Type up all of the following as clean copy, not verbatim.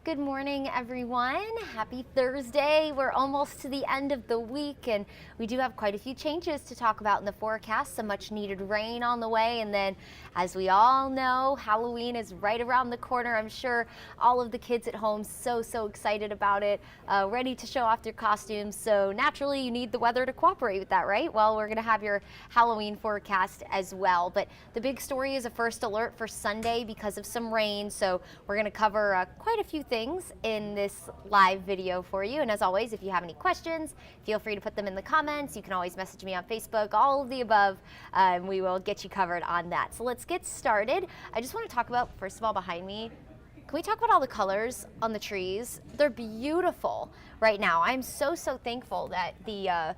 Good morning, everyone. Happy Thursday. We're almost to the end of the week, and we do have quite a few changes to talk about in the forecast. Some much needed rain on the way, and then, as we all know, Halloween is right around the corner. I'm sure all of the kids at home so excited about it, ready to show off their costumes. So naturally, you need the weather to cooperate with that, right? Well, we're going to have your Halloween forecast as well. But the big story is a first alert for Sunday because of some rain. So we're going to cover quite a few things in this live video for you. And as always, if you have any questions, feel free to put them in the comments. You can always message me on Facebook, all of the above, and we will get you covered on that. So let's get started. I just want to talk about, first of all, behind me, can we talk about all the colors on the trees? They're beautiful right now. I'm so thankful that the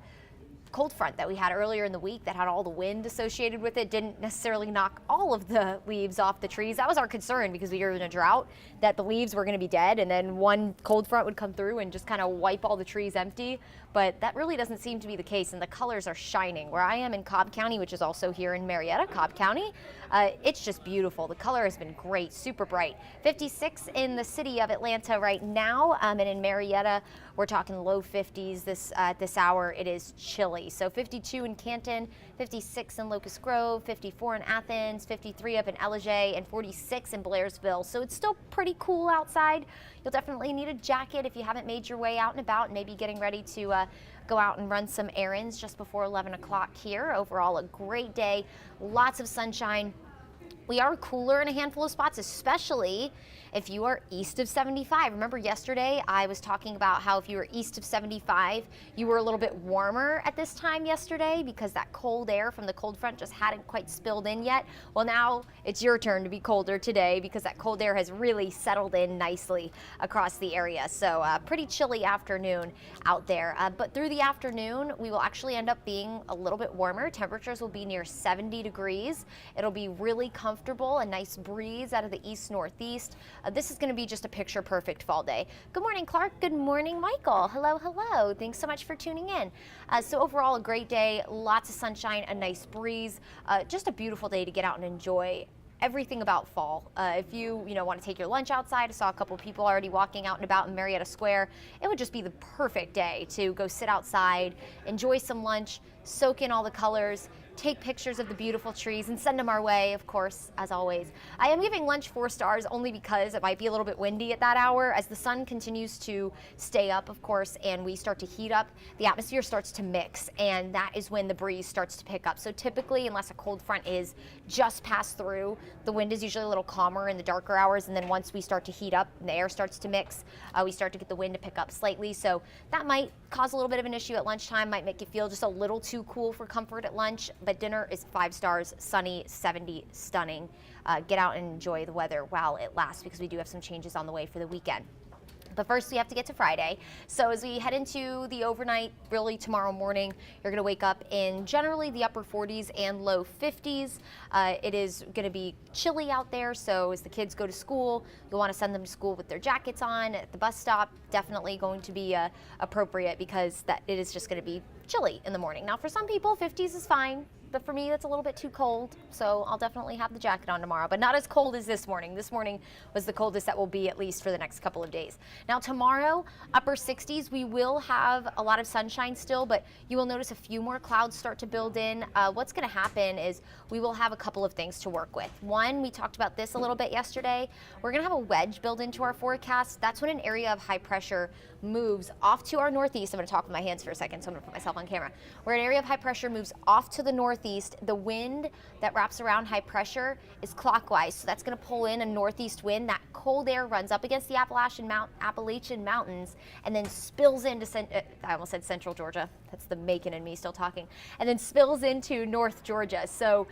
cold front that we had earlier in the week that had all the wind associated with it didn't necessarily knock all of the leaves off the trees. That was our concern because we were in a drought, that the leaves were going to be dead and then one cold front would come through and just kind of wipe all the trees empty. But that really doesn't seem to be the case, and the colors are shining. Where I am in Cobb County, which is also here in Marietta, Cobb County, it's just beautiful. The color has been great, super bright. 56 in the city of Atlanta right now, and in Marietta, we're talking low 50s at this hour. It is chilly. So 52 in Canton, 56 in Locust Grove, 54 in Athens, 53 up in Ellijay, and 46 in Blairsville. So it's still pretty cool outside. You'll definitely need a jacket if you haven't made your way out and about, and maybe getting ready to go out and run some errands just before 11 o'clock here. Overall, a great day, lots of sunshine. We are cooler in a handful of spots, especially if you are east of 75. Remember yesterday I was talking about how if you were east of 75, you were a little bit warmer at this time yesterday because that cold air from the cold front just hadn't quite spilled in yet. Well, now it's your turn to be colder today because that cold air has really settled in nicely across the area. So pretty chilly afternoon out there. But through the afternoon, we will actually end up being a little bit warmer. Temperatures will be near 70 degrees. It'll be really comfortable, a nice breeze out of the east-northeast. This is going to be just a picture-perfect fall day. Good morning, Clark. Good morning, Michael. Hello. Thanks so much for tuning in. So overall, a great day, lots of sunshine, a nice breeze, just a beautiful day to get out and enjoy everything about fall. If you want to take your lunch outside, I saw a couple people already walking out and about in Marietta Square. It would just be the perfect day to go sit outside, enjoy some lunch, soak in all the colors, take pictures of the beautiful trees, and send them our way, of course, as always. I am giving lunch 4 stars only because it might be a little bit windy at that hour. As the sun continues to stay up, of course, and we start to heat up, the atmosphere starts to mix, and that is when the breeze starts to pick up. So typically, unless a cold front is just passed through, the wind is usually a little calmer in the darker hours, and then once we start to heat up and the air starts to mix, we start to get the wind to pick up slightly. So that might cause a little bit of an issue at lunchtime, might make you feel just a little too cool for comfort at lunch, but dinner is 5 stars, sunny, 70, stunning. Get out and enjoy the weather while it lasts because we do have some changes on the way for the weekend. But first, we have to get to Friday. So as we head into the overnight, really tomorrow morning, you're going to wake up in generally the upper 40s and low 50s. It is going to be chilly out there, so as the kids go to school, you'll want to send them to school with their jackets on. At the bus stop, definitely going to be appropriate because it is just going to be chilly in the morning. Now, for some people, 50s is fine. But for me, that's a little bit too cold, so I'll definitely have the jacket on tomorrow, but not as cold as this morning. This morning was the coldest that will be, at least for the next couple of days. Now tomorrow, upper 60s, we will have a lot of sunshine still, but you will notice a few more clouds start to build in. What's going to happen is we will have a couple of things to work with. One, we talked about this a little bit yesterday. We're going to have a wedge build into our forecast. That's when an area of high pressure moves off to our northeast. I'm going to talk with my hands for a second, so I'm going to put myself on camera. Where an area of high pressure moves off to the northeast, the wind that wraps around high pressure is clockwise, so that's going to pull in a northeast wind. That cold air runs up against the Appalachian Mountains and then spills into, I almost said central Georgia, that's the Macon and me still talking, and then spills into North Georgia. So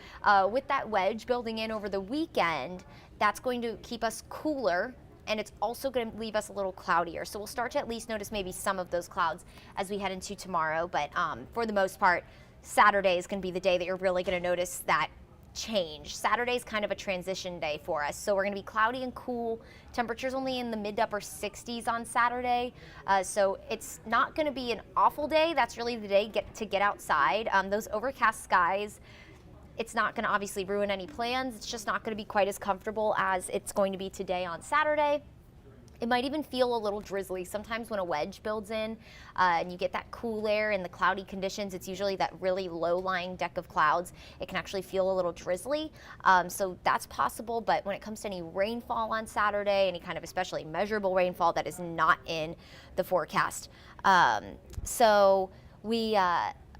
with that wedge building in over the weekend, that's going to keep us cooler, and it's also going to leave us a little cloudier. So we'll start to at least notice maybe some of those clouds as we head into tomorrow, but for the most part, Saturday is going to be the day that you're really going to notice that change. Saturday is kind of a transition day for us. So we're going to be cloudy and cool. Temperatures only in the mid to upper 60s on Saturday. So it's not going to be an awful day. That's really the day to get outside. Those overcast skies, it's not going to obviously ruin any plans. It's just not going to be quite as comfortable as it's going to be today on Saturday. It might even feel a little drizzly. Sometimes when a wedge builds in and you get that cool air in the cloudy conditions, it's usually that really low-lying deck of clouds. It can actually feel a little drizzly. So that's possible, but when it comes to any rainfall on Saturday, any kind of especially measurable rainfall, that is not in the forecast. So we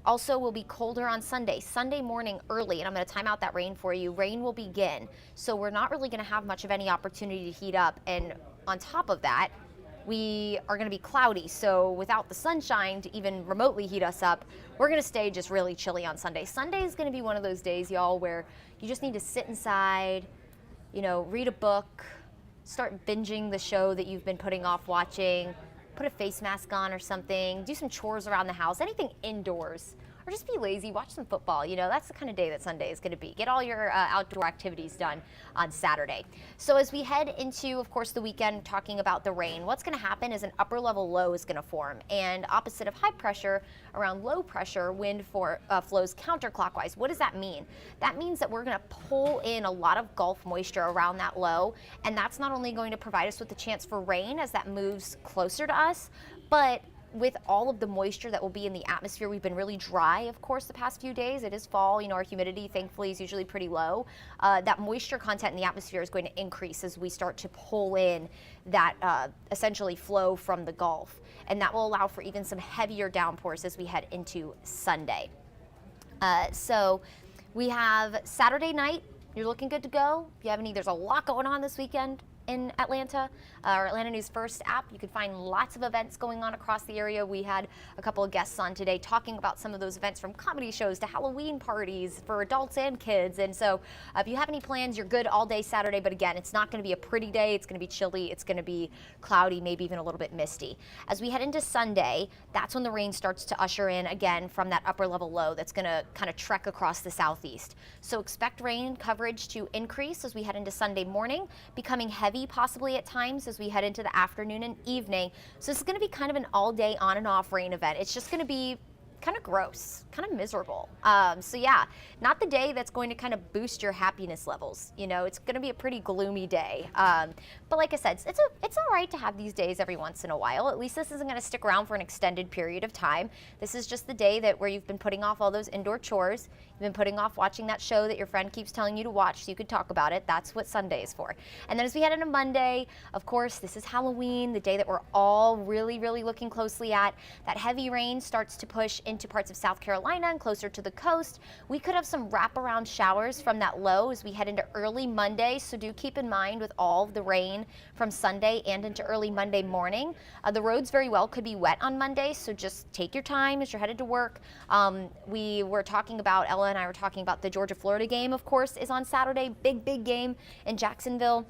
also will be colder on Sunday morning early, and I'm going to time out that rain for you. Rain will begin, so we're not really going to have much of any opportunity to heat up, and on top of that, we are going to be cloudy, so without the sunshine to even remotely heat us up, we're going to stay just really chilly on Sunday. Sunday is going to be one of those days, y'all, where you just need to sit inside, read a book, start binging the show that you've been putting off watching, put a face mask on or something, do some chores around the house, anything indoors, or just be lazy, watch some football. That's the kind of day that Sunday is going to be. Get all your outdoor activities done on Saturday. So as we head into, of course, the weekend, talking about the rain, what's going to happen is an upper level low is going to form, and opposite of high pressure, around low pressure, wind flows counterclockwise. What does that mean? That means that we're going to pull in a lot of Gulf moisture around that low, and that's not only going to provide us with the chance for rain as that moves closer to us, but with all of the moisture that will be in the atmosphere. We've been really dry, of course, the past few days. It is fall, our humidity, thankfully, is usually pretty low. That moisture content in the atmosphere is going to increase as we start to pull in that essentially flow from the Gulf. And that will allow for even some heavier downpours as we head into Sunday. So we have Saturday night. You're looking good to go. If you have there's a lot going on this weekend in Atlanta. Our Atlanta News First app, you can find lots of events going on across the area. We had a couple of guests on today talking about some of those events, from comedy shows to Halloween parties for adults and kids. And so if you have any plans, you're good all day Saturday. But again, it's not going to be a pretty day. It's going to be chilly. It's going to be cloudy, maybe even a little bit misty. As we head into Sunday, that's when the rain starts to usher in again from that upper level low that's going to kind of trek across the southeast. So expect rain coverage to increase as we head into Sunday morning, becoming heavy possibly at times as we head into the afternoon and evening. So this is going to be kind of an all-day on and off rain event. It's just going to be kind of gross, kind of miserable. So yeah, not the day that's going to kind of boost your happiness levels. It's going to be a pretty gloomy day. But like I said, it's all right to have these days every once in a while. At least this isn't going to stick around for an extended period of time. This is just the day where you've been putting off all those indoor chores. You've been putting off watching that show that your friend keeps telling you to watch so you could talk about it. That's what Sunday is for. And then as we head into Monday, of course, this is Halloween, the day that we're all really, really looking closely at. That heavy rain starts to push into parts of South Carolina and closer to the coast. We could have some wraparound showers from that low as we head into early Monday, so do keep in mind with all of the rain from Sunday and into early Monday morning. The roads very well could be wet on Monday, so just take your time as you're headed to work. Ella and I were talking about the Georgia-Florida game, of course, is on Saturday. Big game in Jacksonville.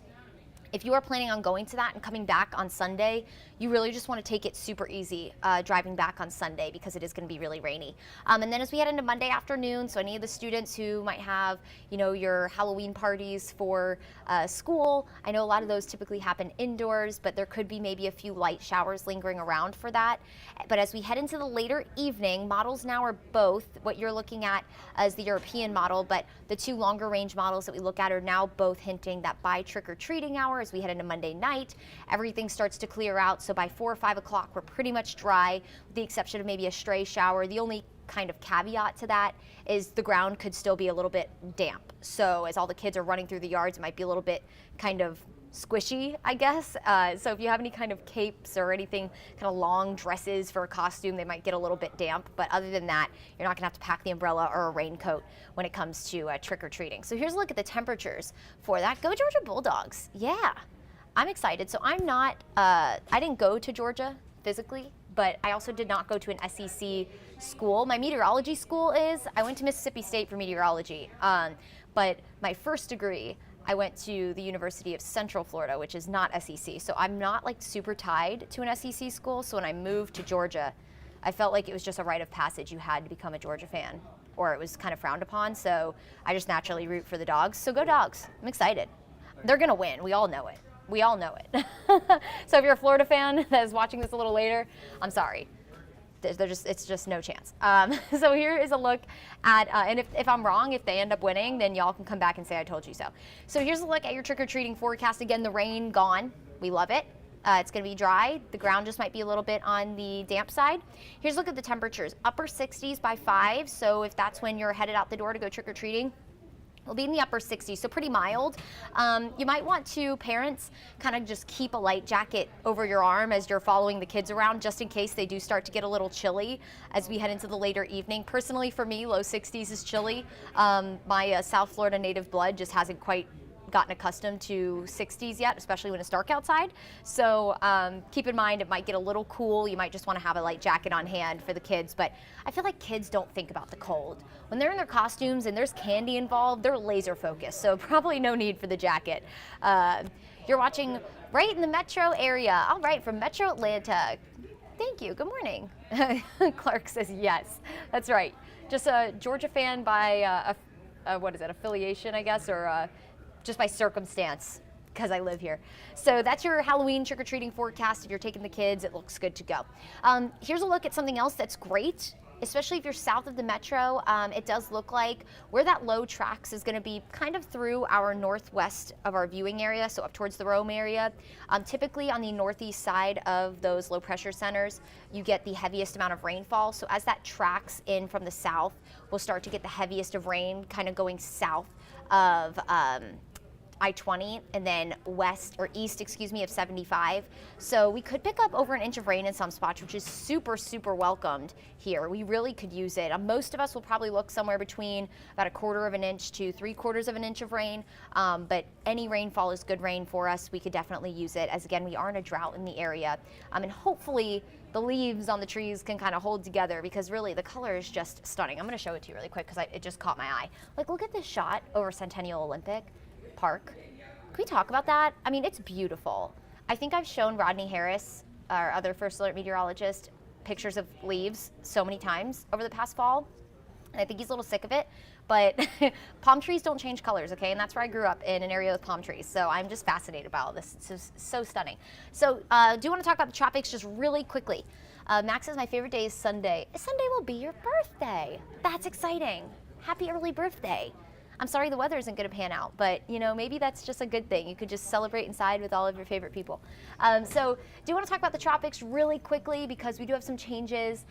If you are planning on going to that and coming back on Sunday, you really just want to take it super easy driving back on Sunday because it is going to be really rainy. And then as we head into Monday afternoon, so any of the students who might have, your Halloween parties for school, I know a lot of those typically happen indoors, but there could be maybe a few light showers lingering around for that. But as we head into the later evening, models now are both, what you're looking at as the European model, but the two longer range models that we look at are now both hinting that by trick-or-treating hour, as we head into Monday night, everything starts to clear out. So by 4 or 5 o'clock, we're pretty much dry, with the exception of maybe a stray shower. The only kind of caveat to that is the ground could still be a little bit damp. So as all the kids are running through the yards, it might be a little bit kind of squishy, I guess. So if you have any kind of capes or anything, kind of long dresses for a costume, they might get a little bit damp. But other than that, you're not gonna have to pack the umbrella or a raincoat when it comes to trick-or-treating. So here's a look at the temperatures for that. Go Georgia Bulldogs. Yeah, I'm excited. So I'm not, I didn't go to Georgia physically, but I also did not go to an SEC school. My meteorology school is. I went to Mississippi State for meteorology, but my first degree, I went to the University of Central Florida, which is not SEC. So I'm not like super tied to an SEC school. So when I moved to Georgia, I felt like it was just a rite of passage. You had to become a Georgia fan, or it was kind of frowned upon. So I just naturally root for the Dogs. So go Dogs. I'm excited. They're gonna win. We all know it. We all know it. So if you're a Florida fan that is watching this a little later, I'm sorry. It's just no chance. So here is a look at, and if I'm wrong, if they end up winning, then y'all can come back and say I told you so. So here's a look at your trick-or-treating forecast. Again, the rain gone. We love it. It's going to be dry. The ground just might be a little bit on the damp side. Here's a look at the temperatures. Upper 60s by 5. So if that's when you're headed out the door to go trick-or-treating, we'll be in the upper 60s, so pretty mild. You might want to, parents, kind of just keep a light jacket over your arm as you're following the kids around, just in case they do start to get a little chilly as we head into the later evening. Personally, for me, low 60s is chilly. My South Florida native blood just hasn't quite gotten accustomed to 60s yet, especially when it's dark outside. So keep in mind it might get a little cool. You might just want to have a light jacket on hand for the kids, but I feel like kids don't think about the cold. When they're in their costumes and there's candy involved, they're laser focused, so probably no need for the jacket. You're watching right in the metro area. All right, from Metro Atlanta. Thank you, good morning. Clark says yes, that's right. Just a Georgia fan by, what is that, affiliation, I guess, or just by circumstance, because I live here. So that's your Halloween trick-or-treating forecast. If you're taking the kids, it looks good to go. Here's a look at something else that's great, especially if you're south of the metro. It does look like where that low tracks is going to be kind of through our northwest of our viewing area, so up towards the Rome area. Typically on the northeast side of those low pressure centers, you get the heaviest amount of rainfall. So as that tracks in from the south, we'll start to get the heaviest of rain kind of going south of I-20 and then west or east, excuse me, of 75. So we could pick up over an inch of rain in some spots, which is super, super welcomed here. We really could use it. Most of us will probably look somewhere between about 1/4 of an inch to 3/4 of an inch of rain. But any rainfall is good rain for us. We could definitely use it, as again, we are in a drought in the area. And hopefully the leaves on the trees can kind of hold together, because really the color is just stunning. I'm going to show it to you really quick because it just caught my eye. Like, look at this shot over Centennial Olympic Park. Can we talk about that? I mean, it's beautiful. I think I've shown Rodney Harris, our other First Alert meteorologist, pictures of leaves so many times over the past fall. And I think he's a little sick of it, but palm trees don't change colors, okay? And that's where I grew up, in an area with palm trees. So I'm just fascinated by all this. It's just so stunning. So do want to talk about the tropics just really quickly. Max says my favorite day is Sunday. Sunday will be your birthday. That's exciting. Happy early birthday. I'm sorry the weather isn't going to pan out, but maybe that's just a good thing. You could just celebrate inside with all of your favorite people. So do want to talk about the tropics really quickly, because we do have some changes.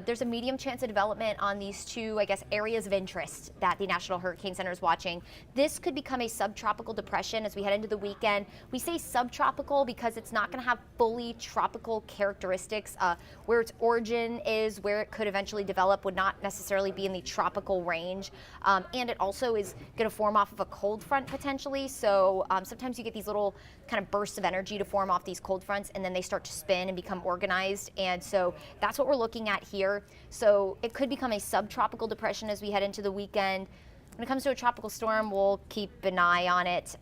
There's a medium chance of development on these two, I guess, areas of interest that the National Hurricane Center is watching. This could become a subtropical depression as we head into the weekend. We say subtropical because it's not going to have fully tropical characteristics. Where its origin is, where it could eventually develop, would not necessarily be in the tropical range. And it also is going to form off of a cold front potentially. So sometimes you get these little kind of bursts of energy to form off these cold fronts, and then they start to spin and become organized. And so that's what we're looking at here. So it could become a subtropical depression as we head into the weekend. When it comes to a tropical storm, we'll keep an eye on it,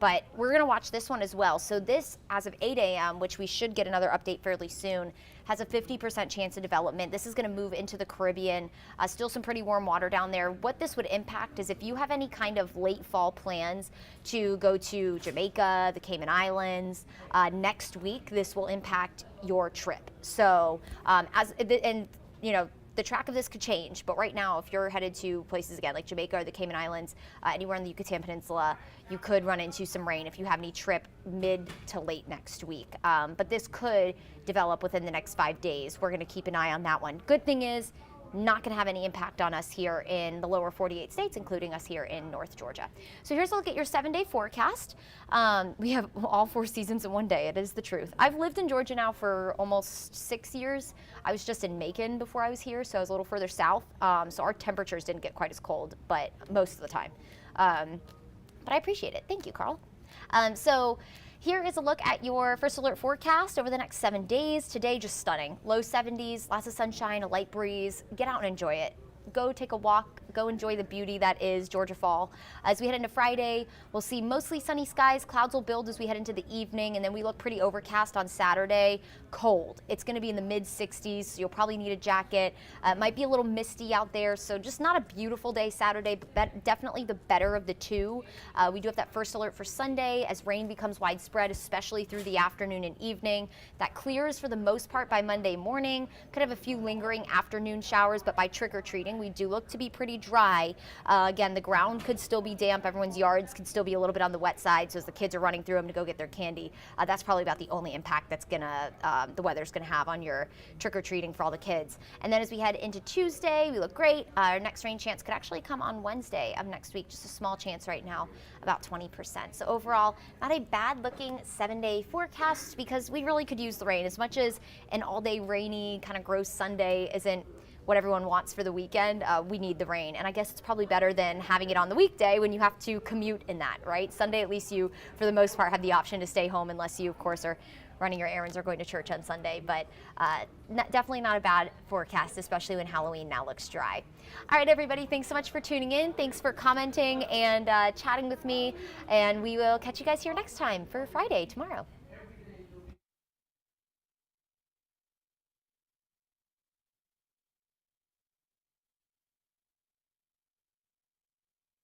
but we're going to watch this one as well. So this, as of 8 a.m., which we should get another update fairly soon, has a 50% chance of development. This is going to move into the Caribbean. Still some pretty warm water down there. What this would impact is if you have any kind of late fall plans to go to Jamaica, the Cayman Islands, next week, this will impact your trip. So, the track of this could change, but right now, if you're headed to places again like Jamaica or the Cayman Islands, anywhere in the Yucatan Peninsula, you could run into some rain if you have any trip mid to late next week. But this could develop within the next 5 days. We're going to keep an eye on that one. Good thing is, not going to have any impact on us here in the lower 48 states, including us here in North Georgia. So here's a look at your 7-day forecast. We have all 4 seasons in one day. It is the truth. I've lived in Georgia now for almost 6 years. I was just in Macon before I was here, so I was a little further south. So our temperatures didn't get quite as cold, but most of the time. But I appreciate it. Thank you, Carl. So here is a look at your First Alert forecast over the next 7 days. Today, just stunning. Low 70s, lots of sunshine, a light breeze. Get out and enjoy it. Go take a walk. Go enjoy the beauty that is Georgia fall. As we head into Friday, we'll see mostly sunny skies. Clouds will build as we head into the evening, and then we look pretty overcast on Saturday. Cold. It's going to be in the mid-60s, so you'll probably need a jacket. It might be a little misty out there, so just not a beautiful day Saturday, but definitely the better of the two. We do have that first alert for Sunday as rain becomes widespread, especially through the afternoon and evening. That clears for the most part by Monday morning. Could have a few lingering afternoon showers, but by trick-or-treating rain. We do look to be pretty dry. Again, the ground could still be damp. Everyone's yards could still be a little bit on the wet side, so as the kids are running through them to go get their candy, that's probably about the only impact that's the weather's gonna have on your trick-or-treating for all the kids. And then as we head into Tuesday, we look great. Our next rain chance could actually come on Wednesday of next week, just a small chance right now, about 20%. So overall, not a bad looking 7-day forecast, because we really could use the rain. As much as an all-day rainy, kind of gross Sunday isn't what everyone wants for the weekend, we need the rain. And I guess it's probably better than having it on the weekday when you have to commute in that, right? Sunday, at least you, for the most part, have the option to stay home, unless you, of course, are running your errands or going to church on Sunday. But definitely not a bad forecast, especially when Halloween now looks dry. All right, everybody, thanks so much for tuning in. Thanks for commenting and chatting with me. And we will catch you guys here next time for Friday tomorrow.